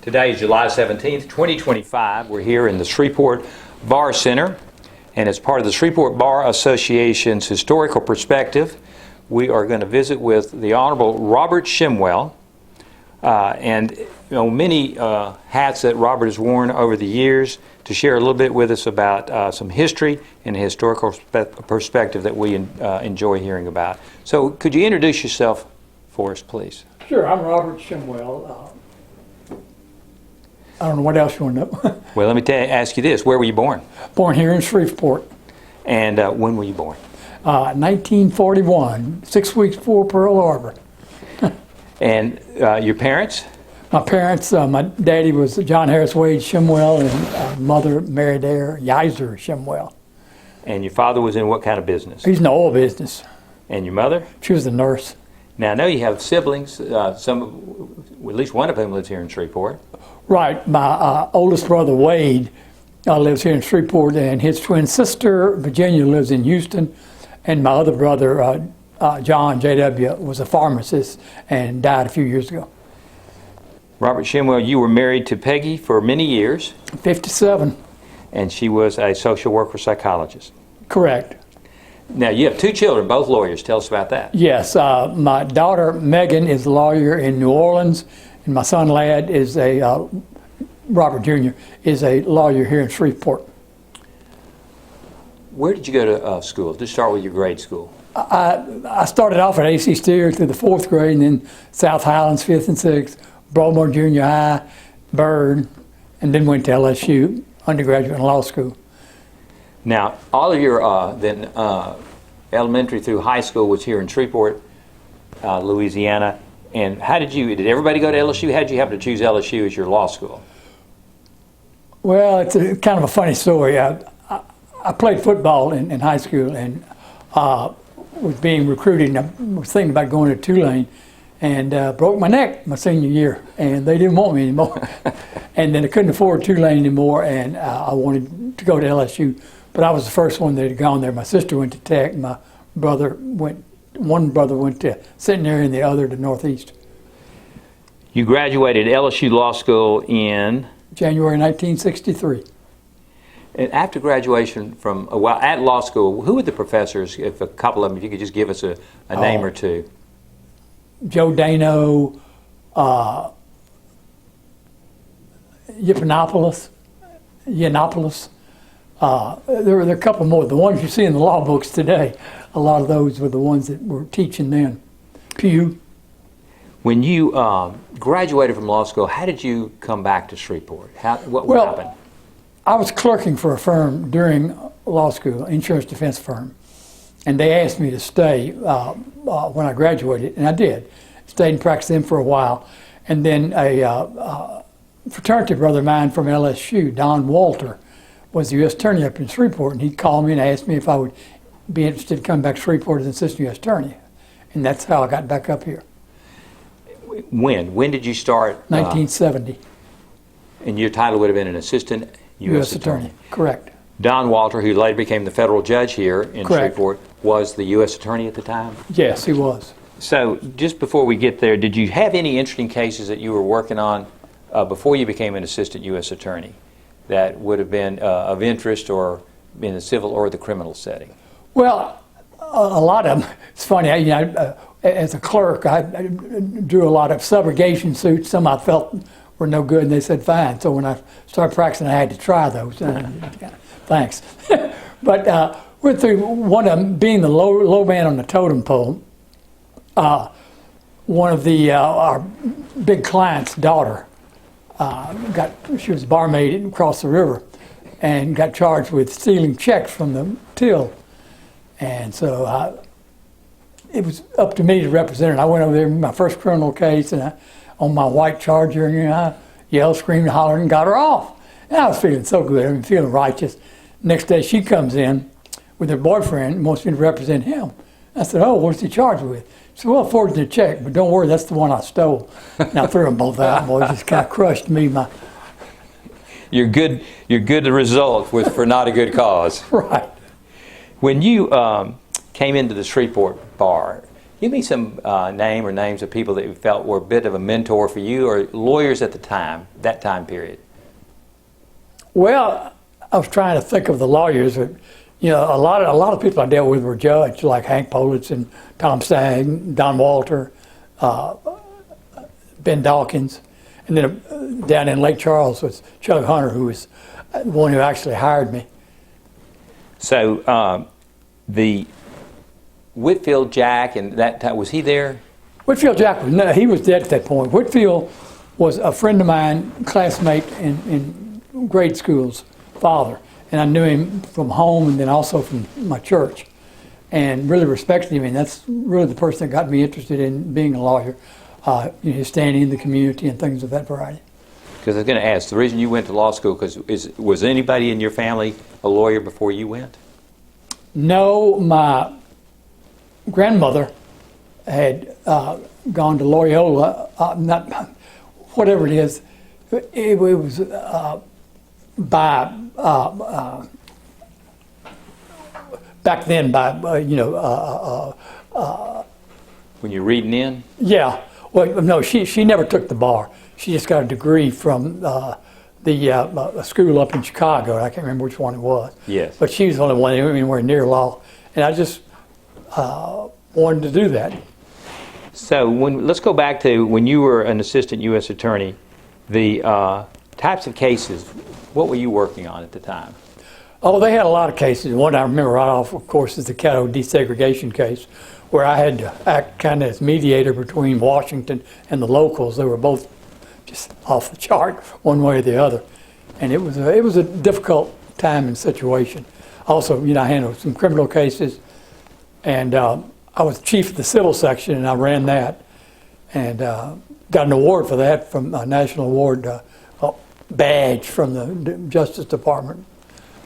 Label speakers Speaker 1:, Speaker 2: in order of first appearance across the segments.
Speaker 1: Today is July 17th, 2025. We're here in the Shreveport Bar Center, and as part of the Shreveport Bar Association's Historical Perspective, we are going to visit with the Honorable Robert Shemwell. Many hats that Robert has worn over the years, to share a little bit with us about some history and historical perspective that we enjoy hearing about. So could you introduce yourself for us, please?
Speaker 2: Sure, I'm Robert Shemwell. I don't know what else you want to know.
Speaker 1: Well, let me ask you this. Where were you born?
Speaker 2: Born here in Shreveport.
Speaker 1: And when were you born?
Speaker 2: 1941, 6 weeks before Pearl Harbor.
Speaker 1: And your parents?
Speaker 2: My parents, my daddy was John Harris Wade Shemwell, and mother Mary Dare Yiser Shemwell.
Speaker 1: And your father was in what kind of business?
Speaker 2: He's in the oil business.
Speaker 1: And your mother?
Speaker 2: She was a nurse.
Speaker 1: Now, I know you have siblings, at least one of whom lives here in Shreveport.
Speaker 2: Right. My oldest brother, Wade, lives here in Shreveport, and his twin sister, Virginia, lives in Houston. And my other brother, John, J.W., was a pharmacist and died a few years ago.
Speaker 1: Robert Shemwell, you were married to Peggy for many years.
Speaker 2: 57.
Speaker 1: And she was a social worker psychologist.
Speaker 2: Correct.
Speaker 1: Now, you have two children, both lawyers. Tell us about that.
Speaker 2: Yes. My daughter, Megan, is a lawyer in New Orleans, and my son, Ladd, is Robert Jr., is a lawyer here in Shreveport.
Speaker 1: Where did you go to school? Just start with your grade school.
Speaker 2: I started off at A.C. Steer through the 4th grade, and then South Highlands, 5th and 6th, Broadmoor Junior High, Byrd, and then went to LSU, undergraduate and law school.
Speaker 1: Now, all of your elementary through high school was here in Shreveport, Louisiana. And did everybody go to LSU? How did you happen to choose LSU as your law school?
Speaker 2: Well, it's kind of a funny story. I played football in high school and was being recruited, and I was thinking about going to Tulane, and broke my neck my senior year, and they didn't want me anymore. And then I couldn't afford Tulane anymore, and I wanted to go to LSU. But I was the first one that had gone there. My sister went to Tech. One brother went to Centenary and the other to Northeast.
Speaker 1: You graduated LSU Law School in?
Speaker 2: January 1963.
Speaker 1: And after graduation from a while at law school, who were the professors, if a couple of them, if you could just give us a name or two?
Speaker 2: Joe Dano, Yiannopoulos. There were a couple more. The ones you see in the law books today, a lot of those were the ones that were teaching then. Pew.
Speaker 1: When you graduated from law school, how did you come back to Shreveport? What happened?
Speaker 2: I was clerking for a firm during law school, insurance defense firm, and they asked me to stay when I graduated, and I did. Stayed and practiced them for a while, and then a fraternity brother of mine from LSU, Don Walter, was the U.S. Attorney up in Shreveport, and he called me and asked me if I would be interested in coming back to Shreveport as an assistant U.S. Attorney, and that's how I got back up here.
Speaker 1: When did you start?
Speaker 2: 1970.
Speaker 1: And your title would have been an assistant U.S. Attorney.
Speaker 2: Correct.
Speaker 1: Don Walter, who later became the federal judge here in Shreveport, was the U.S. Attorney at the time?
Speaker 2: Yes, he was.
Speaker 1: So just before we get there, did you have any interesting cases that you were working on before you became an assistant U.S. Attorney that would have been of interest or in the civil or the criminal setting?
Speaker 2: Well, a lot of them. It's funny, as a clerk, I drew a lot of subrogation suits. Some I felt were no good, and they said fine. So when I started practicing, I had to try those. Thanks. But went through one of them, being the low man on the totem pole. One of our big client's daughter she was a barmaid across the river, and got charged with stealing checks from the till. And so it was up to me to represent her. I went over there in my first criminal case, and on my white Charger, and I yelled, screamed, hollered, and got her off. And I was feeling so good, feeling righteous. Next day she comes in with her boyfriend and wants me to represent him. I said, oh, what's he charged with? She said, well, forged the check, but don't worry, that's the one I stole. And I threw them both out, boy. It just kind of crushed me.
Speaker 1: Your good result was for not a good cause.
Speaker 2: Right.
Speaker 1: When you came into the Shreveport Bar, Give me some name or names of people that you felt were a bit of a mentor for you, or lawyers at the time, that time period.
Speaker 2: Well, I was trying to think of the lawyers. You know, a lot of people I dealt with were judges, like Hank Politz and Tom Stagg, Don Walter, Ben Dawkins, and then down in Lake Charles was Chuck Hunter, who was the one who actually hired me.
Speaker 1: So the Whitfield Jack, and that time, was he there?
Speaker 2: Whitfield Jack no, he was dead at that point. Whitfield was a friend of mine, classmate in grade school's father, and I knew him from home and then also from my church, and really respected him. And that's really the person that got me interested in being a lawyer. You know, his standing in the community and things of that variety.
Speaker 1: Because I was going to ask, the reason you went to law school, was anybody in your family a lawyer before you went?
Speaker 2: No, my grandmother had gone to Loyola, not whatever it is. It was by back then by you know.
Speaker 1: When you're reading in?
Speaker 2: Yeah. Well, no, she never took the bar. She just got a degree from the school up in Chicago. I can't remember which one it was.
Speaker 1: Yes.
Speaker 2: But she was the only one anywhere near law, and I just wanted to do that.
Speaker 1: So let's go back to when you were an assistant U.S. attorney. The types of cases, what were you working on at the time?
Speaker 2: Oh, they had a lot of cases. One I remember right off, of course, is the Caddo desegregation case, where I had to act kind of as mediator between Washington and the locals. They were both just off the chart, one way or the other, and it was a difficult time and situation. Also, you know, I handled some criminal cases, and I was chief of the civil section, and I ran that, and got an award for that from a national award badge from the Justice Department,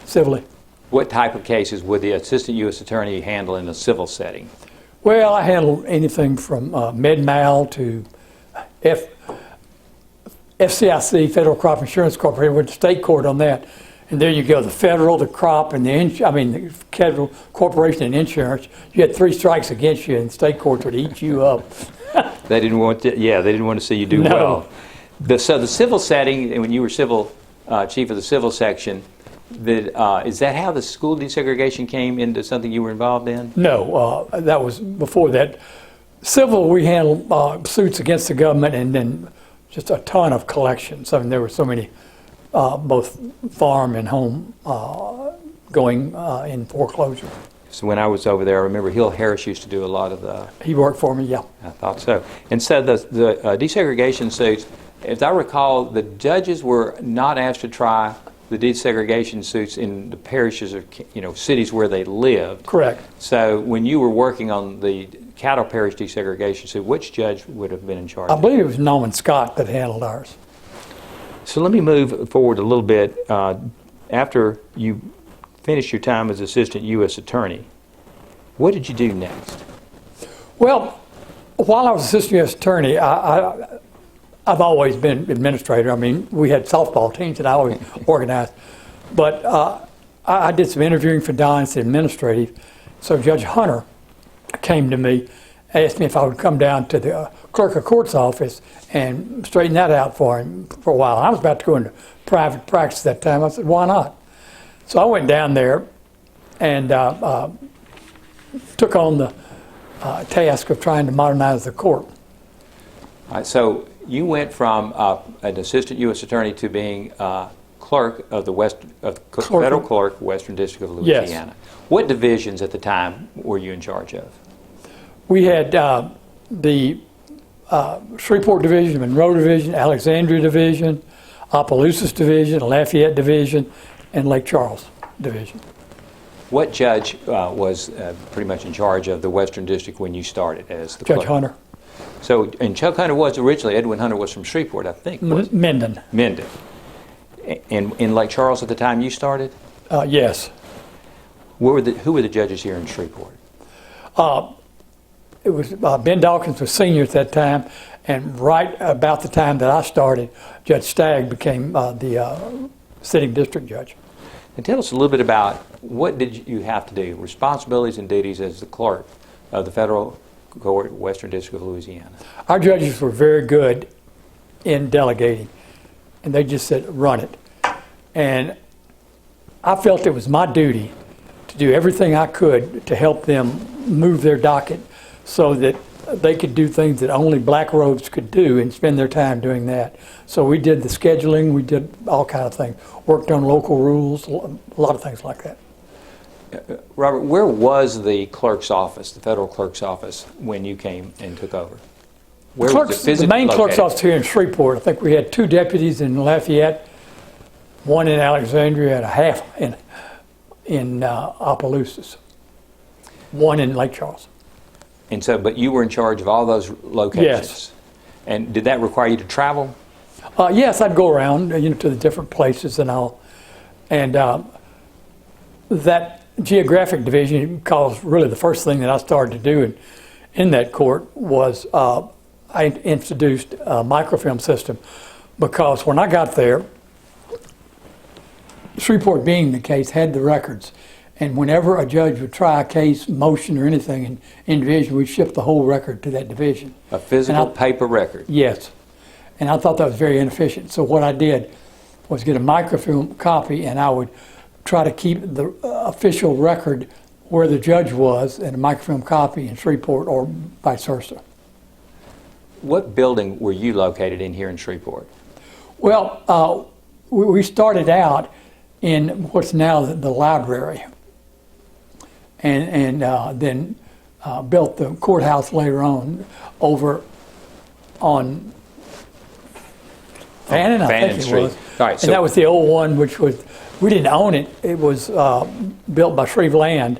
Speaker 2: civilly.
Speaker 1: What type of cases would the assistant U.S. attorney handle in a civil setting?
Speaker 2: Well, I handled anything from med-mal to FCIC, Federal Crop Insurance Corporation. Went to state court on that, and there you go. The federal, the crop, and the federal corporation and insurance. You had 3 strikes against you, and state courts would eat you up.
Speaker 1: They didn't want to. Yeah, they didn't want to see you do
Speaker 2: No.
Speaker 1: well. So the civil setting, and when you were civil chief of the civil section, is that how the school desegregation came into something you were involved in?
Speaker 2: No, that was before that. Civil, we handled suits against the government, and then just a ton of collections. I mean, there were so many, both farm and home, going in foreclosure.
Speaker 1: So when I was over there, I remember Hill Harris used to do a lot of the.
Speaker 2: He worked for me, yeah.
Speaker 1: I thought so. And so the desegregation suits, as I recall, the judges were not asked to try the desegregation suits in the parishes or cities where they lived.
Speaker 2: Correct.
Speaker 1: So when you were working on the Caddo Parish desegregation suit, which judge would have been in charge?
Speaker 2: I believe it was Norman Scott that handled ours.
Speaker 1: So let me move forward a little bit. After you finished your time as assistant U.S. attorney, what did you do next?
Speaker 2: Well, while I was assistant U.S. attorney, I've always been administrator. I mean, we had softball teams that I always organized. But I did some interviewing for Don as administrative. So Judge Hunter came to me, asked me if I would come down to the clerk of court's office and straighten that out for him for a while. I was about to go into private practice that time. I said, why not? So I went down there and took on the task of trying to modernize the court.
Speaker 1: All right, so you went from an assistant U.S. attorney to being clerk of the federal clerk, Western District of Louisiana.
Speaker 2: Yes.
Speaker 1: What divisions at the time were you in charge of?
Speaker 2: We had the Shreveport Division, Monroe Division, Alexandria Division, Opelousas Division, Lafayette Division, and Lake Charles Division.
Speaker 1: What judge was pretty much in charge of the Western District when you started as the clerk?
Speaker 2: Judge Hunter.
Speaker 1: So, and Chuck Hunter was originally, Edwin Hunter was from Shreveport, I think.
Speaker 2: Minden.
Speaker 1: Minden. And in Lake Charles at the time you started?
Speaker 2: Yes.
Speaker 1: Who were the judges here in Shreveport?
Speaker 2: It was Ben Dawkins was senior at that time, and right about the time that I started, Judge Stagg became the sitting district judge.
Speaker 1: And tell us a little bit about what did you have to do, responsibilities and duties as the clerk of the federal Court, Western District of Louisiana?
Speaker 2: Our judges were very good in delegating, and they just said, run it. And I felt it was my duty to do everything I could to help them move their docket so that they could do things that only black robes could do and spend their time doing that. So we did the scheduling, we did all kind of things, worked on local rules, a lot of things like that.
Speaker 1: Robert, where was the clerk's office, the federal clerk's office, when you came and took over? Where was it
Speaker 2: The
Speaker 1: physically
Speaker 2: main clerk's
Speaker 1: located?
Speaker 2: office here in Shreveport, I think we had 2 deputies in Lafayette, 1 in Alexandria, and a half in Opelousas, 1 in Lake Charles.
Speaker 1: And so, but you were in charge of all those locations?
Speaker 2: Yes.
Speaker 1: And did that require you to travel?
Speaker 2: Yes, I'd go around, to the different places and all. And that geographic division, because really the first thing that I started to do in that court was I introduced a microfilm system, because when I got there, Shreveport, being the case, had the records. And whenever a judge would try a case, motion, or anything in division, we'd ship the whole record to that division.
Speaker 1: A physical paper record?
Speaker 2: Yes. And I thought that was very inefficient. So what I did was get a microfilm copy, and I would try to keep the official record where the judge was and a microfilm copy in Shreveport, or vice versa.
Speaker 1: What building were you located in here in Shreveport?
Speaker 2: Well, we started out in what's now the library, and then built the courthouse later on over on Fannin, I think it
Speaker 1: Street.
Speaker 2: was.
Speaker 1: All right, so
Speaker 2: and that was the old one, which was, we didn't own it. It was built by Shreve Land,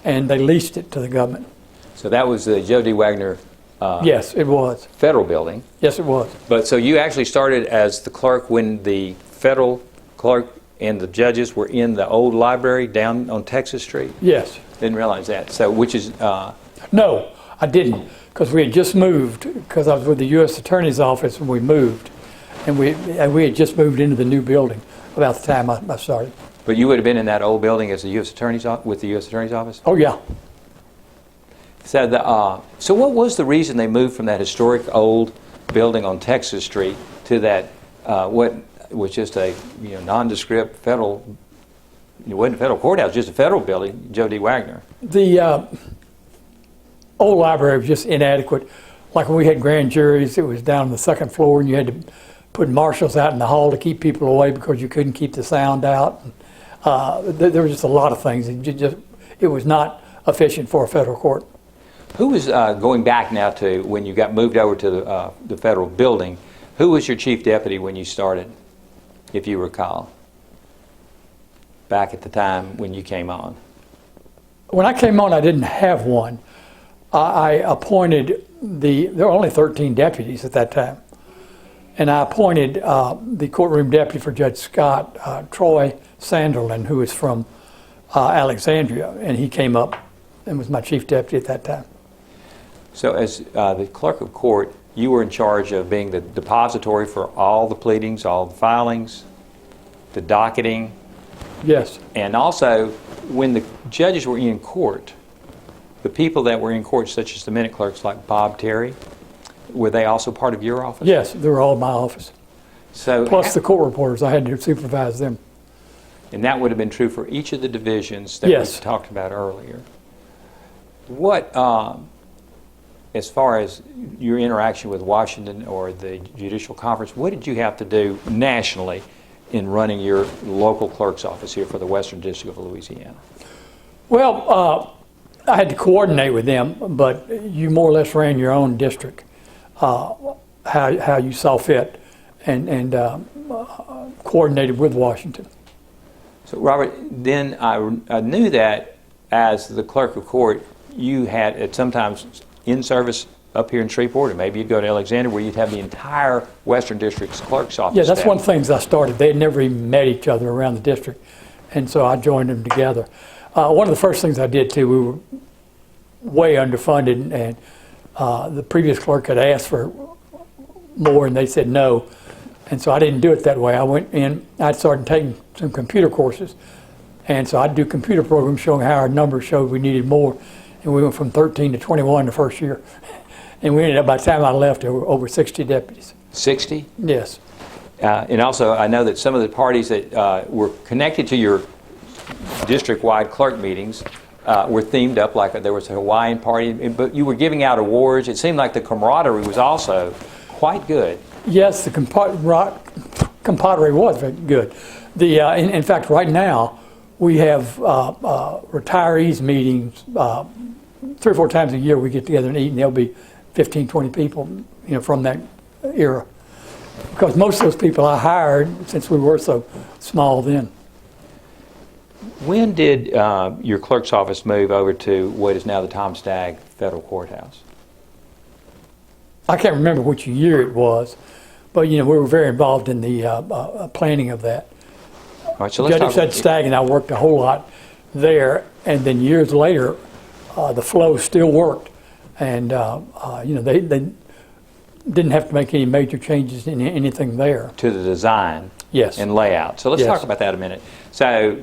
Speaker 2: and they leased it to the government.
Speaker 1: So that was the Joe D. Wagner
Speaker 2: Yes, it was.
Speaker 1: federal building.
Speaker 2: Yes, it was.
Speaker 1: But so you actually started as the clerk when the federal clerk and the judges were in the old library down on Texas Street?
Speaker 2: Yes.
Speaker 1: Didn't realize that. So which is,
Speaker 2: No, I didn't, because we had just moved, because I was with the U.S. Attorney's Office when we moved. And we had just moved into the new building about the time I started.
Speaker 1: but you would have been in that old building as the U.S. Attorney's with the U.S. Attorney's Office?
Speaker 2: Oh, yeah.
Speaker 1: So, so what was the reason they moved from that historic old building on Texas Street to that, what was just a nondescript federal, it wasn't a federal courthouse, just a federal building, Joe D. Wagner?
Speaker 2: The old library was just inadequate. Like when we had grand juries, it was down on the 2nd floor, and you had to put marshals out in the hall to keep people away because you couldn't keep the sound out. There were just a lot of things. It was not efficient for a federal court.
Speaker 1: Who was, going back now to when you got moved over to the federal building, who was your chief deputy when you started, if you recall, back at the time when you came on?
Speaker 2: When I came on, I didn't have one. I appointed there were only 13 deputies at that time. And I appointed the courtroom deputy for Judge Scott, Troy Sanderlin, who is from Alexandria, and he came up and was my chief deputy at that time.
Speaker 1: So as the clerk of court, you were in charge of being the depository for all the pleadings, all the filings, the docketing.
Speaker 2: Yes.
Speaker 1: And also, when the judges were in court, the people that were in court, such as the minute clerks like Bob Terry, were they also part of your office?
Speaker 2: Yes, they were all in my office.
Speaker 1: So,
Speaker 2: Plus the court reporters, I had to supervise them.
Speaker 1: and that would have been true for each of the divisions that
Speaker 2: Yes.
Speaker 1: we talked about earlier. What, as far as your interaction with Washington or the Judicial Conference, what did you have to do nationally in running your local clerk's office here for the Western District of Louisiana?
Speaker 2: Well, I had to coordinate with them, but you more or less ran your own district, how you saw fit, and coordinated with Washington.
Speaker 1: So, Robert, then I knew that as the clerk of court, you had at sometimes in service up here in Shreveport, or maybe you'd go to Alexander, where you'd have the entire Western District's clerk's office.
Speaker 2: Yeah, that's
Speaker 1: staff.
Speaker 2: one of the things I started. They had never even met each other around the district, and so I joined them together. One of the first things I did, too, we were way underfunded, and the previous clerk had asked for more, and they said no. And so I didn't do it that way. I went in, I started taking some computer courses, and so I'd do computer programs showing how our numbers showed we needed more. and we went from 13 to 21 the first year. And we ended up, by the time I left, there were over 60 deputies.
Speaker 1: 60?
Speaker 2: Yes.
Speaker 1: And also, I know that some of the parties that were connected to your district-wide clerk meetings were themed up, like there was a Hawaiian party, but you were giving out awards. It seemed like the camaraderie was also quite good.
Speaker 2: Yes, the camaraderie was very good. In fact, right now, we have retirees meetings 3 or 4 times a year. We get together and eat, and there'll be 15, 20 people, from that era. Because most of those people I hired, since we were so small then.
Speaker 1: When did your clerk's office move over to what is now the Tom Stagg Federal Courthouse?
Speaker 2: I can't remember which year it was, but we were very involved in the planning of that.
Speaker 1: All right, so let's
Speaker 2: Judge
Speaker 1: talk.
Speaker 2: Stagg and I worked a whole lot there, and then years later, the flow still worked, and they didn't have to make any major changes in anything there.
Speaker 1: To the design.
Speaker 2: Yes.
Speaker 1: And layout. So let's
Speaker 2: Yes.
Speaker 1: talk about that a minute. So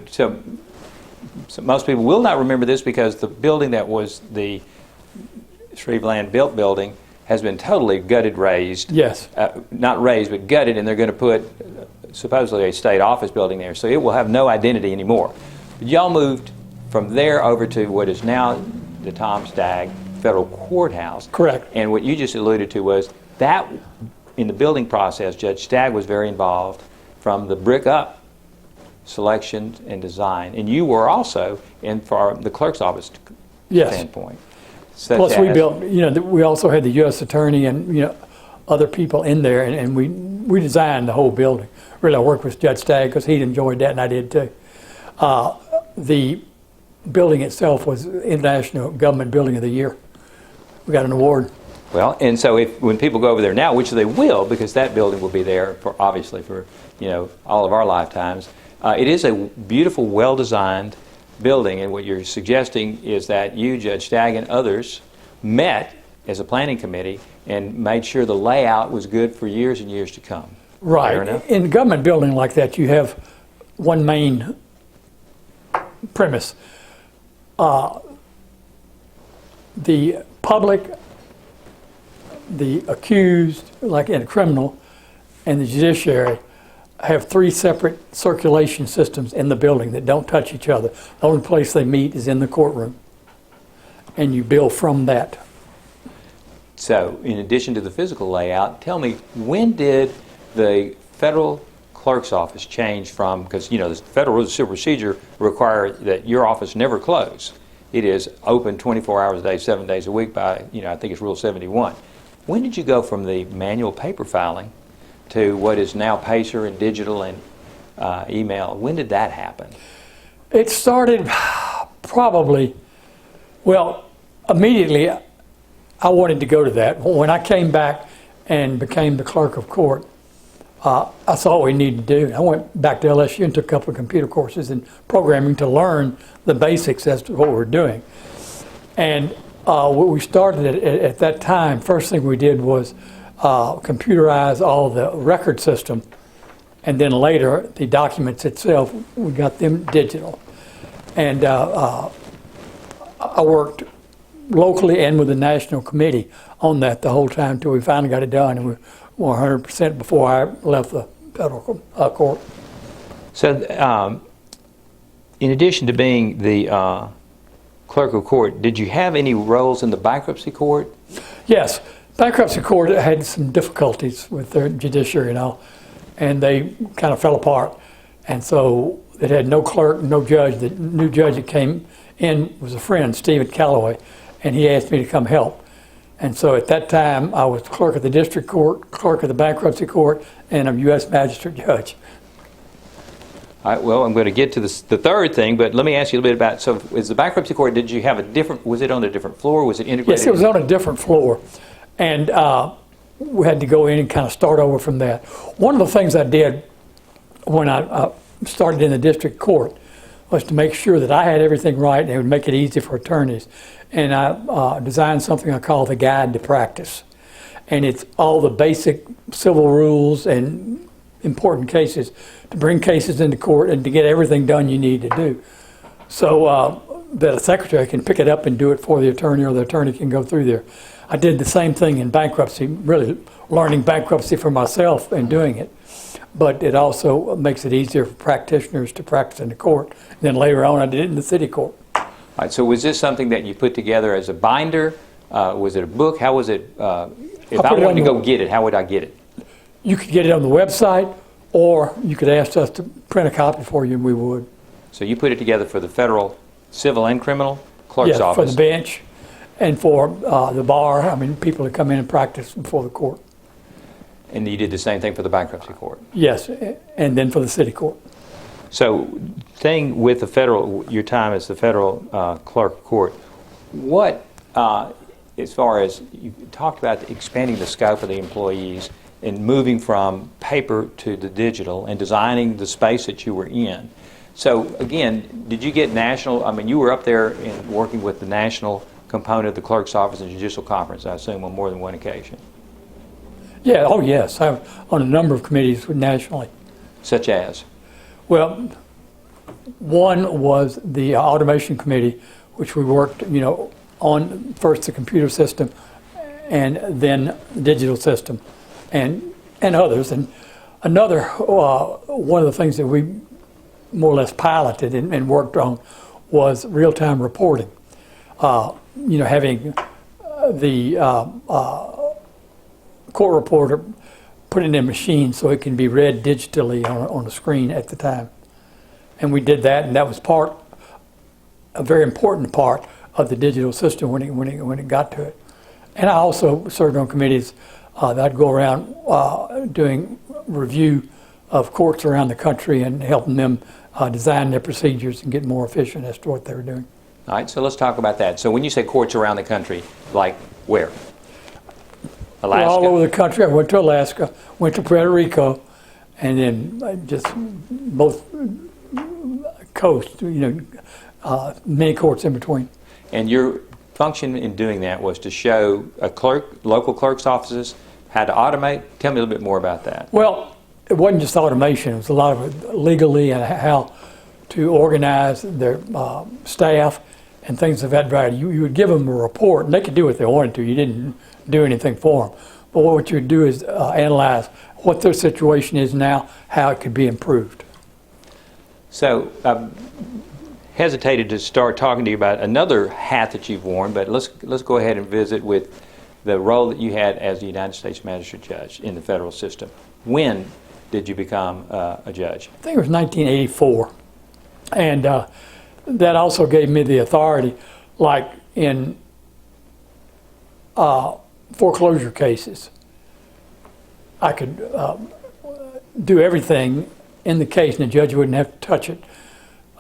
Speaker 1: most people will not remember this because the building that was the Shreve Land built building has been totally gutted, razed.
Speaker 2: Yes.
Speaker 1: Not razed, but gutted, and they're going to put supposedly a state office building there. So it will have no identity anymore. But y'all moved from there over to what is now the Tom Stagg Federal Courthouse.
Speaker 2: Correct.
Speaker 1: And what you just alluded to was that in the building process, Judge Stagg was very involved from the brick up selection and design. And you were also in for the clerk's office
Speaker 2: Yes.
Speaker 1: standpoint.
Speaker 2: Plus, we built. We also had the U.S. attorney and other people in there, and we designed the whole building. Really, I worked with Judge Stagg because he enjoyed that, and I did too. The building itself was International Government Building of the Year. We got an award.
Speaker 1: Well, and so when people go over there now, which they will, because that building will be there for obviously for all of our lifetimes, it is a beautiful, well-designed building, and what you're suggesting is that you, Judge Stagg, and others met as a planning committee and made sure the layout was good for years and years to come.
Speaker 2: Right.
Speaker 1: Fair enough?
Speaker 2: In a government building like that, you have one main premise. The public, the accused, like in a criminal, and the judiciary have 3 separate circulation systems in the building that don't touch each other. The only place they meet is in the courtroom, and you build from that.
Speaker 1: So, in addition to the physical layout, tell me, when did the federal clerk's office change from, because the federal rules of civil procedure require that your office never close. It is open 24 hours a day, 7 days a week by, I think it's Rule 71. When did you go from the manual paper filing to what is now Pacer and digital and email? When did that happen?
Speaker 2: It started probably, immediately I wanted to go to that. When I came back and became the clerk of court, I saw what we needed to do. I went back to LSU and took a couple of computer courses in programming to learn the basics as to what we're doing. And what we started at that time, first thing we did was computerize all the record system, and then later the documents itself, we got them digital. And I worked locally and with the national committee on that the whole time until we finally got it done, and we were 100% before I left the federal court.
Speaker 1: So, in addition to being the clerk of court, did you have any roles in the bankruptcy court?
Speaker 2: Yes. Bankruptcy court had some difficulties with their judiciary and all, and they kind of fell apart. And so it had no clerk, no judge. The new judge that came in was a friend, Stephen Calloway, and he asked me to come help. And so at that time, I was clerk of the district court, clerk of the bankruptcy court, and a U.S. magistrate judge.
Speaker 1: All right, well, I'm going to get to the third thing, but let me ask you a little bit about, so is the bankruptcy court, did you have was it on a different floor? Was it integrated?
Speaker 2: Yes, it was on a different floor. And we had to go in and kind of start over from that. One of the things I did when I started in the district court was to make sure that I had everything right and it would make it easy for attorneys. And I designed something I call the Guide to Practice. And it's all the basic civil rules and important cases to bring cases into court and to get everything done you need to do. So that a secretary can pick it up and do it for the attorney, or the attorney can go through there. I did the same thing in bankruptcy, really learning bankruptcy for myself and doing it. But it also makes it easier for practitioners to practice in the court. And then later on, I did it in the city court.
Speaker 1: All right, so was this something that you put together as a binder? Was it a book? How was it? If I wanted to go get it, how would I get it?
Speaker 2: You could get it on the website, or you could ask us to print a copy for you, and we would.
Speaker 1: So you put it together for the federal civil and criminal clerk's
Speaker 2: Yeah,
Speaker 1: office?
Speaker 2: for the bench and for the bar. I mean, people that come in and practice before the court.
Speaker 1: And you did the same thing for the bankruptcy court?
Speaker 2: Yes, and then for the city court.
Speaker 1: So staying with the federal, your time as the federal clerk of court, what, as far as you talked about expanding the scope of the employees and moving from paper to the digital and designing the space that you were in. So again, did you get national, I mean, you were up there in working with the national component of the clerk's office and judicial conference, I assume, on more than one occasion.
Speaker 2: Yeah, oh yes, I'm on a number of committees nationally.
Speaker 1: Such as?
Speaker 2: Well, one was the automation committee, which we worked, on first the computer system and then the digital system and others. And another, one of the things that we more or less piloted and worked on was real-time reporting. Having the court reporter put it in a machine so it can be read digitally on a screen at the time. And we did that, and that was a very important part of the digital system when it got to it. And I also served on committees that I'd go around doing review of courts around the country and helping them design their procedures and get more efficient as to what they were doing.
Speaker 1: All right, so let's talk about that. So when you say courts around the country, like where? Alaska?
Speaker 2: Well, all over the country. I went to Alaska, went to Puerto Rico, and then just both coasts, many courts in between.
Speaker 1: And your function in doing that was to show local clerk's offices how to automate. Tell me a little bit more about that.
Speaker 2: Well, it wasn't just automation. It was a lot of it legally and how to organize their staff and things of that variety. You would give them a report, and they could do what they wanted to. You didn't do anything for them. But what you would do is analyze what their situation is now, how it could be improved.
Speaker 1: So I hesitated to start talking to you about another hat that you've worn, but let's go ahead and visit with the role that you had as the United States Magistrate Judge in the federal system. When did you become a judge?
Speaker 2: I think it was 1984. And that also gave me the authority, like in foreclosure cases. I could do everything in the case, and the judge wouldn't have to touch it.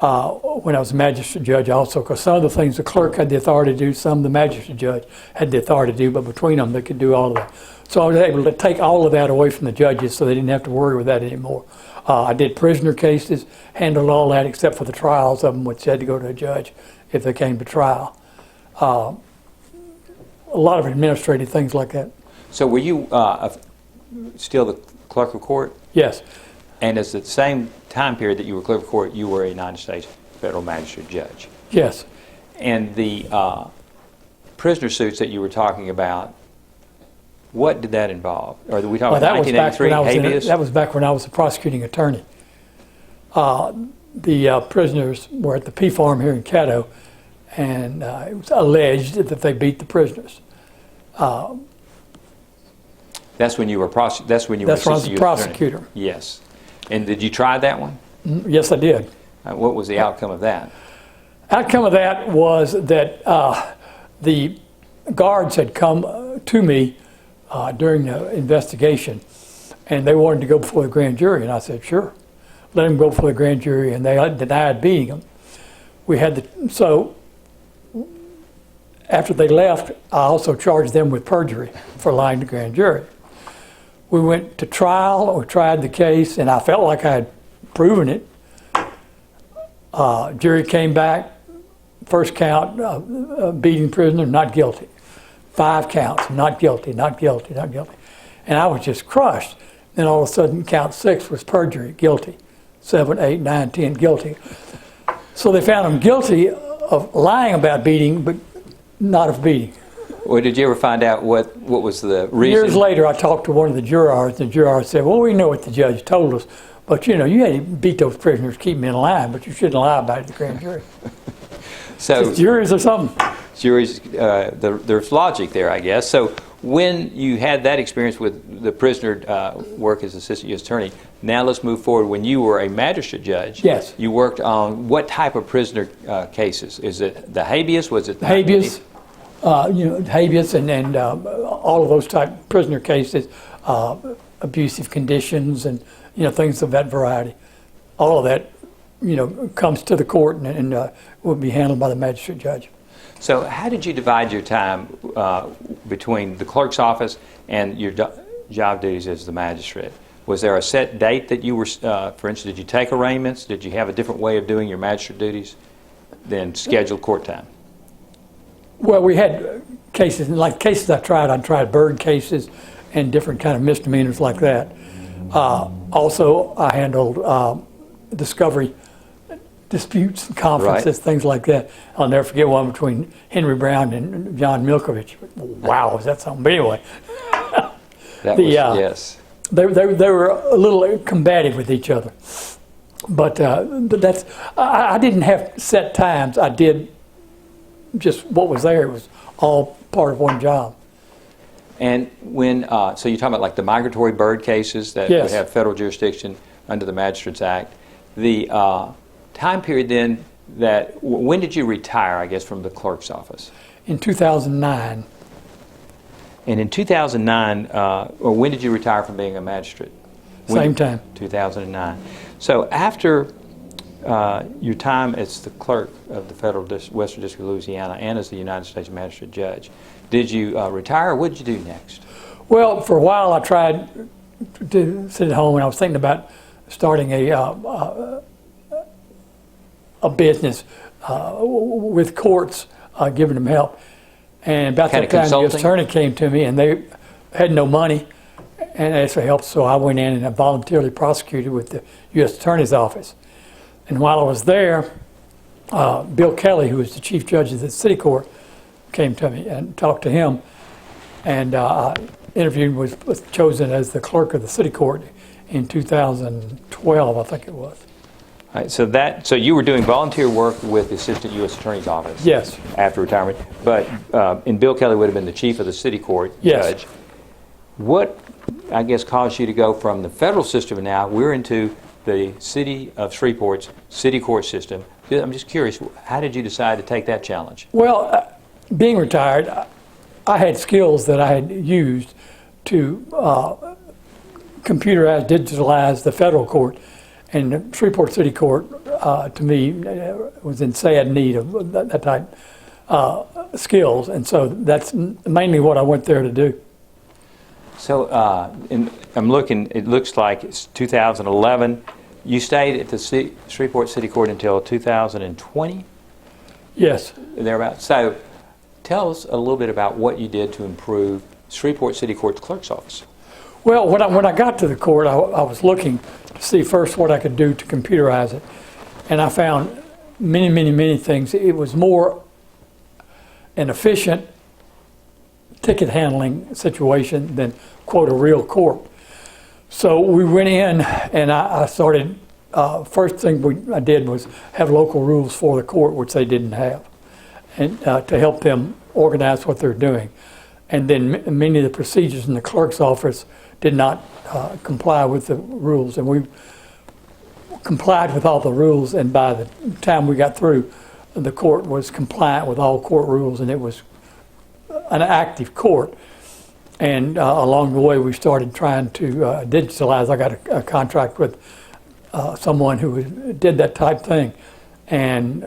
Speaker 2: When I was a magistrate judge also, because some of the things the clerk had the authority to do, some the magistrate judge had the authority to do, but between them they could do all of that. So I was able to take all of that away from the judges so they didn't have to worry with that anymore. I did prisoner cases, handled all that except for the trials of them, which had to go to a judge if they came to trial. A lot of administrative things like that.
Speaker 1: So were you still the clerk of court?
Speaker 2: Yes.
Speaker 1: And at the same time period that you were clerk of court, you were a United States federal magistrate judge.
Speaker 2: Yes.
Speaker 1: And the prisoner suits that you were talking about, what did that involve? Or are we talking about 1983 habeas?
Speaker 2: That was back when I was a prosecuting attorney. The prisoners were at the P Farm here in Caddo, and it was alleged that they beat the prisoners.
Speaker 1: That's when you were
Speaker 2: That's when I was a prosecutor.
Speaker 1: Attorney. Yes. And did you try that one?
Speaker 2: Yes, I did.
Speaker 1: What was the outcome of that?
Speaker 2: Outcome of that was that the guards had come to me during the investigation, and they wanted to go before the grand jury, and I said, sure, let them go before the grand jury, and they denied beating them. So after they left, I also charged them with perjury for lying to the grand jury. We went to trial, or tried the case, and I felt like I had proven it. Jury came back, first count, beating prisoner, not guilty. 5 counts, not guilty, not guilty, not guilty. And I was just crushed. Then all of a sudden, count 6 was perjury, guilty. 7, 8, 9, 10, guilty. So they found him guilty of lying about beating, but not of beating.
Speaker 1: Well, did you ever find out what was the reason?
Speaker 2: Years later, I talked to one of the jurors, and the juror said, well, we know what the judge told us, but you had to beat those prisoners, keep them in line, but you shouldn't lie about it to the grand jury.
Speaker 1: So
Speaker 2: It's juries or something.
Speaker 1: Juries, there's logic there, I guess. So when you had that experience with the prisoner work as assistant U.S. attorney, now let's move forward. When you were a magistrate judge,
Speaker 2: Yes.
Speaker 1: you worked on what type of prisoner cases? Is it the habeas? Was it the
Speaker 2: Habeas, habeas and all of those type prisoner cases, abusive conditions and, things of that variety. All of that, comes to the court and will be handled by the magistrate judge.
Speaker 1: So how did you divide your time between the clerk's office and your job duties as the magistrate? Was there a set date that you were, for instance, did you take arraignments? Did you have a different way of doing your magistrate duties than scheduled court time?
Speaker 2: Well, we had cases, like cases I tried bird cases and different kind of misdemeanors like that. Also, I handled discovery disputes and conferences,
Speaker 1: Right.
Speaker 2: things like that. I'll never forget one between Henry Brown and John Milkovich. Wow, was that something? But anyway,
Speaker 1: Yes.
Speaker 2: they were a little combative with each other. But that's, I didn't have set times. I did just what was there. It was all part of one job.
Speaker 1: And when, so you're talking about like the migratory bird cases that
Speaker 2: Yes.
Speaker 1: would have federal jurisdiction under the Magistrates Act. The time period then when did you retire, I guess, from the clerk's office?
Speaker 2: In 2009,
Speaker 1: And in 2009, or when did you retire from being a magistrate?
Speaker 2: same time.
Speaker 1: 2009. So after your time as the clerk of the Western District of Louisiana and as the United States Magistrate Judge, did you retire, or what did you do next?
Speaker 2: Well, for a while I tried to sit at home, and I was thinking about starting a business with courts, giving them help. And about
Speaker 1: Kind
Speaker 2: that
Speaker 1: of
Speaker 2: time, the U.S.
Speaker 1: consulting?
Speaker 2: attorney came to me, and they had no money and asked for help. So I went in and I voluntarily prosecuted with the U.S. Attorney's Office. And while I was there, Bill Kelly, who was the chief judge of the city court, came to me and talked to him. And I interviewed, was chosen as the clerk of the city court in 2012, I think it was.
Speaker 1: All right, so you were doing volunteer work with the Assistant U.S. Attorney's Office
Speaker 2: Yes.
Speaker 1: after retirement, but and Bill Kelly would have been the chief of the city court
Speaker 2: Yes.
Speaker 1: judge. What, I guess, caused you to go from the federal system, and now we're into the city of Shreveport's city court system? I'm just curious, how did you decide to take that challenge?
Speaker 2: Well, being retired, I had skills that I had used to computerize, digitalize the federal court. And the Shreveport City Court, to me, was in sad need of that type skills. And so that's mainly what I went there to do.
Speaker 1: So I'm looking, it looks like it's 2011. You stayed at the Shreveport City Court until 2020?
Speaker 2: Yes.
Speaker 1: Thereabouts. So tell us a little bit about what you did to improve Shreveport City Court's clerk's office.
Speaker 2: Well, when I got to the court, I was looking to see first what I could do to computerize it. And I found many things. It was more an efficient ticket handling situation than, quote, a real court. So we went in and I started, first thing I did was have local rules for the court, which they didn't have, and to help them organize what they're doing. And then many of the procedures in the clerk's office did not comply with the rules. And we complied with all the rules, and by the time we got through, the court was compliant with all court rules, and it was an active court. And along the way, we started trying to digitalize. I got a contract with someone who did that type thing. And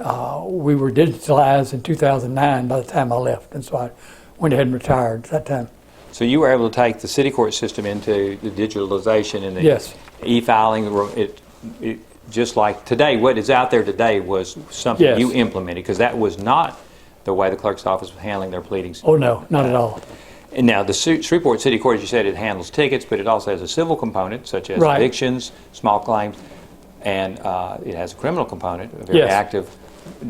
Speaker 2: we were digitalized in 2009 by the time I left. And so I went ahead and retired at that time.
Speaker 1: So you were able to take the city court system into the digitalization and the
Speaker 2: Yes.
Speaker 1: e-filing. It just like today, what is out there today was something
Speaker 2: Yes.
Speaker 1: you implemented, because that was not the way the clerk's office was handling their pleadings.
Speaker 2: Oh, no, not at all.
Speaker 1: And now the Shreveport City Court, as you said, it handles tickets, but it also has a civil component, such as
Speaker 2: Right.
Speaker 1: evictions, small claims, and it has a criminal component, a very
Speaker 2: Yes.
Speaker 1: active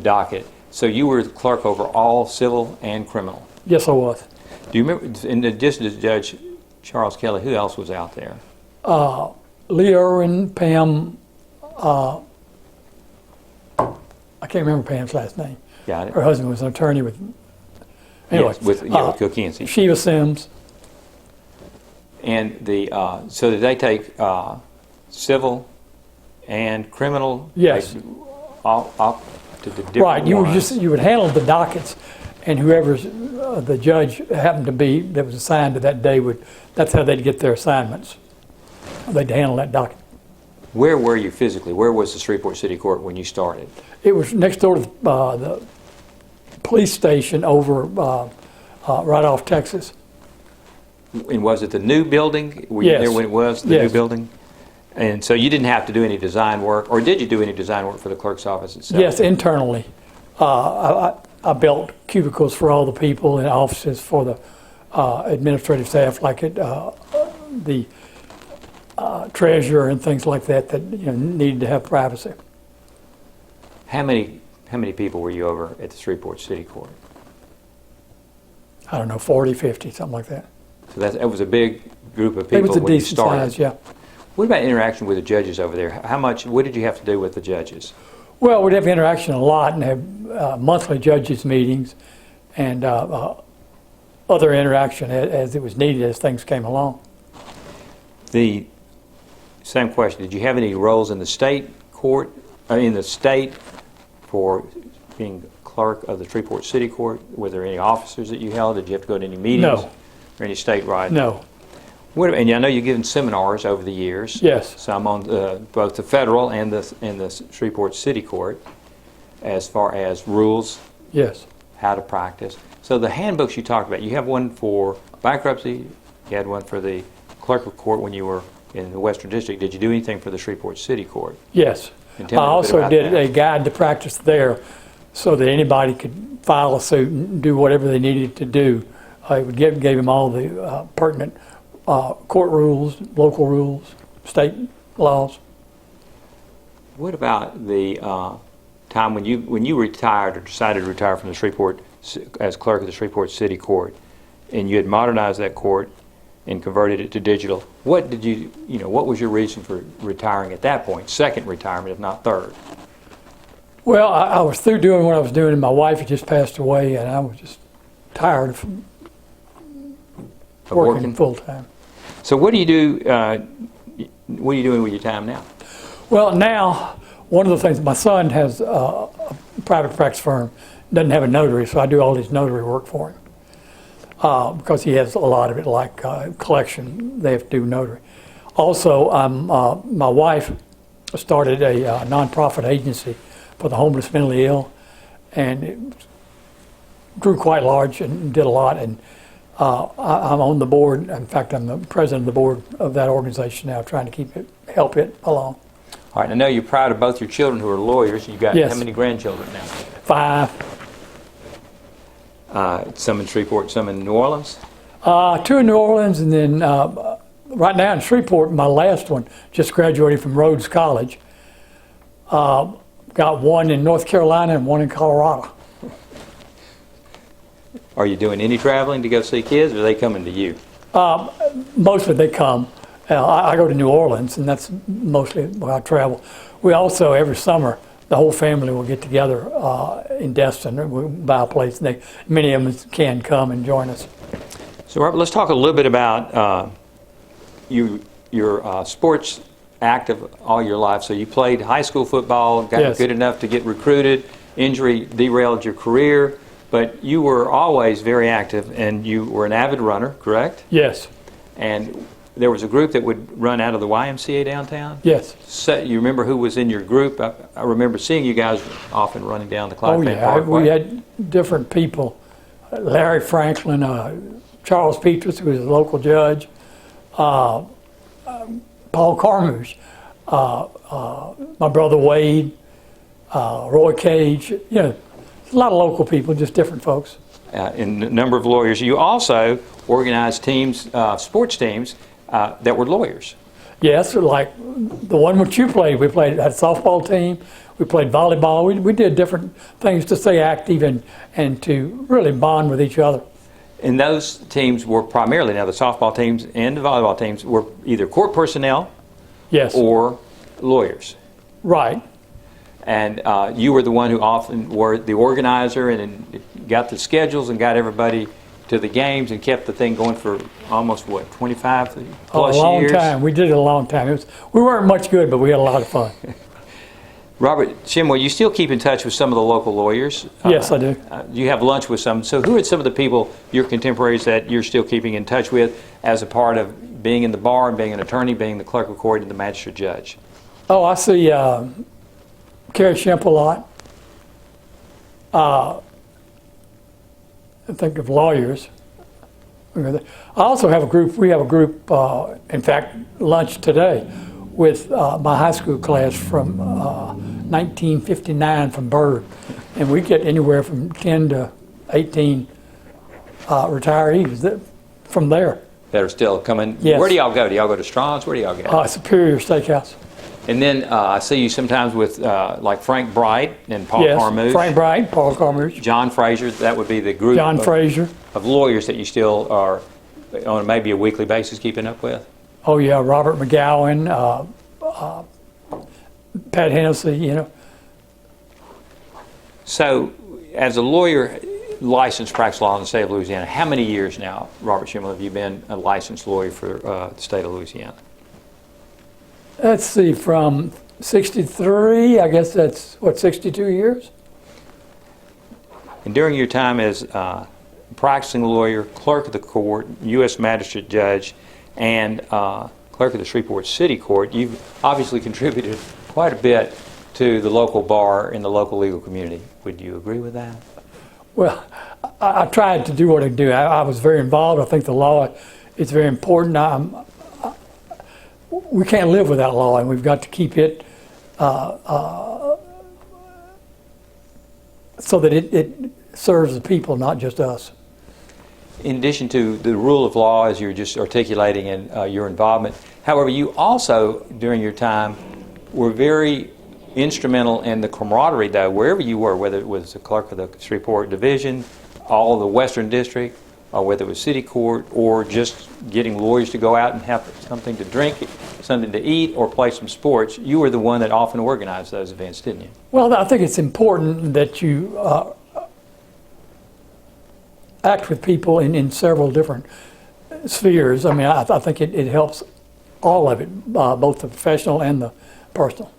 Speaker 1: docket. So you were the clerk over all civil and criminal.
Speaker 2: Yes, I was.
Speaker 1: Do you remember, in addition to Judge Charles Kelly, who else was out there?
Speaker 2: Lee Irwin, Pam, I can't remember Pam's last name.
Speaker 1: Got it.
Speaker 2: Her husband was an attorney with, anyway.
Speaker 1: Yes, with Cook Yancey.
Speaker 2: Sheila Sims.
Speaker 1: And so did they take civil and criminal?
Speaker 2: Yes.
Speaker 1: Like, off to the different
Speaker 2: Right,
Speaker 1: ones?
Speaker 2: you would handle the dockets, and whoever's the judge happened to be that was assigned to that day that's how they'd get their assignments. They'd handle that docket.
Speaker 1: Where were you physically? Where was the Shreveport City Court when you started?
Speaker 2: It was next door to the police station over right off Texas.
Speaker 1: And was it the new building? Were you
Speaker 2: Yes.
Speaker 1: there when it was the new
Speaker 2: Yes.
Speaker 1: building? And so you didn't have to do any design work, or did you do any design work for the clerk's office itself?
Speaker 2: Yes, internally. I built cubicles for all the people and offices for the administrative staff, like the treasurer and things like that needed to have privacy.
Speaker 1: How many people were you over at the Shreveport City Court?
Speaker 2: I don't know, 40, 50, something like that.
Speaker 1: So that was a big group of people
Speaker 2: It was a
Speaker 1: when you
Speaker 2: decent
Speaker 1: started.
Speaker 2: size, yeah.
Speaker 1: What about interaction with the judges over there? What did you have to do with the judges?
Speaker 2: Well, we'd have interaction a lot and have monthly judges meetings and other interaction as it was needed as things came along.
Speaker 1: The same question, did you have any roles in the state court, in the state for being clerk of the Shreveport City Court? Were there any officers that you held? Did you have to go to any meetings?
Speaker 2: No.
Speaker 1: Or any statewide?
Speaker 2: No.
Speaker 1: And I know you've given seminars over the years.
Speaker 2: Yes.
Speaker 1: Some on both the federal and the Shreveport City Court, as far as rules,
Speaker 2: Yes.
Speaker 1: how to practice. So the handbooks you talked about, you have one for bankruptcy, you had one for the clerk of court when you were in the Western District. Did you do anything for the Shreveport City Court?
Speaker 2: Yes.
Speaker 1: And
Speaker 2: I
Speaker 1: tell me a bit
Speaker 2: also
Speaker 1: about
Speaker 2: did
Speaker 1: that.
Speaker 2: a guide to practice there so that anybody could file a suit and do whatever they needed to do. I would gave them all the pertinent court rules, local rules, state laws.
Speaker 1: What about the time when you retired or decided to retire from the Shreveport as clerk of the Shreveport City Court, and you had modernized that court and converted it to digital? What was your reason for retiring at that point? Second retirement, if not third.
Speaker 2: Well, I was through doing what I was doing, and my wife had just passed away, and I was just tired of working full time.
Speaker 1: So what do you do? What are you doing with your time now?
Speaker 2: Well, now, one of the things, my son has a private practice firm, doesn't have a notary, so I do all his notary work for him. Because he has a lot of it, like collection, they have to do notary. Also, my wife started a nonprofit agency for the homeless mentally ill, and it grew quite large and did a lot. And I'm on the board. In fact, I'm the president of the board of that organization now, trying to help it along.
Speaker 1: All right, I know you're proud of both your children who are lawyers. You've got
Speaker 2: Yes.
Speaker 1: how many grandchildren now?
Speaker 2: 5.
Speaker 1: Some in Shreveport, some in New Orleans?
Speaker 2: 2 in New Orleans, and then right now in Shreveport, my last one just graduated from Rhodes College. Got 1 in North Carolina and 1 in Colorado.
Speaker 1: Are you doing any traveling to go see kids, or are they coming to you?
Speaker 2: Mostly they come. I go to New Orleans, and that's mostly where I travel. We also, every summer, the whole family will get together in Destin. We'll buy a place, and many of them can come and join us.
Speaker 1: So, Robert, let's talk a little bit about your sports active all your life. So you played high school football, got
Speaker 2: Yes.
Speaker 1: good enough to get recruited, injury derailed your career, but you were always very active, and you were an avid runner, correct?
Speaker 2: Yes,
Speaker 1: And there was a group that would run out of the YMCA downtown?
Speaker 2: yes.
Speaker 1: So you remember who was in your group? I remember seeing you guys often running down the Clyde
Speaker 2: Oh,
Speaker 1: Payne
Speaker 2: yeah.
Speaker 1: Parkway.
Speaker 2: We had different people. Larry Franklin, Charles Petrus, who was a local judge, Paul Carmouche, my brother Wade, Roy Cage. A lot of local people, just different folks.
Speaker 1: And a number of lawyers. You also organized teams, sports teams, that were lawyers.
Speaker 2: Yes, like the one which you played. We played at a softball team. We played volleyball. We did different things to stay active and to really bond with each other.
Speaker 1: And those teams were primarily, now the softball teams and the volleyball teams were either court personnel
Speaker 2: Yes.
Speaker 1: or lawyers.
Speaker 2: Right.
Speaker 1: And you were the one who often were the organizer and got the schedules and got everybody to the games and kept the thing going for almost, what, 25 plus
Speaker 2: a long
Speaker 1: years?
Speaker 2: time. We did it a long time. We weren't much good, but we had a lot of fun.
Speaker 1: Robert Shemwell, you still keep in touch with some of the local lawyers?
Speaker 2: Yes, I do.
Speaker 1: You have lunch with some. So who are some of the people, your contemporaries, that you're still keeping in touch with as a part of being in the bar and being an attorney, being the clerk of court and the magistrate judge?
Speaker 2: Oh, I see Carrie Shemp a lot. I think of lawyers. I also have a group, we have a group, in fact, lunch today with my high school class from 1959 from Byrd. And we get anywhere from 10 to 18 retirees from there.
Speaker 1: That are still coming?
Speaker 2: Yes.
Speaker 1: Where do y'all go? Do y'all go to Strawn's? Where do y'all go?
Speaker 2: Superior Steakhouse.
Speaker 1: And then I see you sometimes with like Frank Bright and Paul
Speaker 2: Yes,
Speaker 1: Carmouche.
Speaker 2: Frank Bright, Paul Carmouche.
Speaker 1: John Frazier. That would be the group
Speaker 2: John Frazier.
Speaker 1: of lawyers that you still are on maybe a weekly basis keeping up with?
Speaker 2: Oh yeah, Robert McGowan, Pat Hennessy, you know.
Speaker 1: So, as a lawyer, licensed practice law in the state of Louisiana, how many years now, Robert Shemwell, have you been a licensed lawyer for the state of Louisiana?
Speaker 2: Let's see, from 63, I guess that's, what, 62 years?
Speaker 1: And during your time as practicing lawyer, clerk of the court, U.S. magistrate judge, and clerk of the Shreveport City Court, you've obviously contributed quite a bit to the local bar and the local legal community. Would you agree with that?
Speaker 2: Well, I tried to do what I do. I was very involved. I think the law is very important. We can't live without law, and we've got to keep it so that it serves the people, not just us.
Speaker 1: In addition to the rule of law, as you're just articulating in your involvement, however, you also, during your time, were very instrumental in the camaraderie, though, wherever you were, whether it was the clerk of the Shreveport Division, all of the Western District, or whether it was city court, or just getting lawyers to go out and have something to drink, something to eat, or play some sports. You were the one that often organized those events, didn't you?
Speaker 2: Well, I think it's important that you act with people in several different spheres. I mean, I think it helps all of it, both the professional and the personal.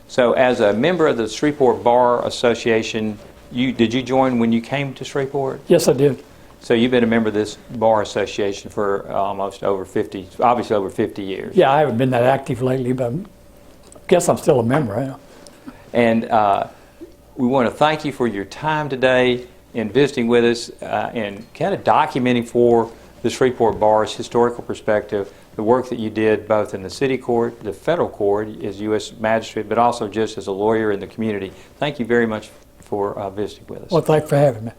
Speaker 1: So as a member of the Shreveport Bar Association, did you join when you came to Shreveport?
Speaker 2: Yes, I did.
Speaker 1: So you've been a member of this bar association for almost over 50, obviously over 50 years.
Speaker 2: Yeah, I haven't been that active lately, but I guess I'm still a member. Yeah.
Speaker 1: And we want to thank you for your time today in visiting with us and kind of documenting for the Shreveport Bar's historical perspective the work that you did both in the city court, the federal court as U.S. magistrate, but also just as a lawyer in the community. Thank you very much for visiting with us.
Speaker 2: Well, thanks for having me.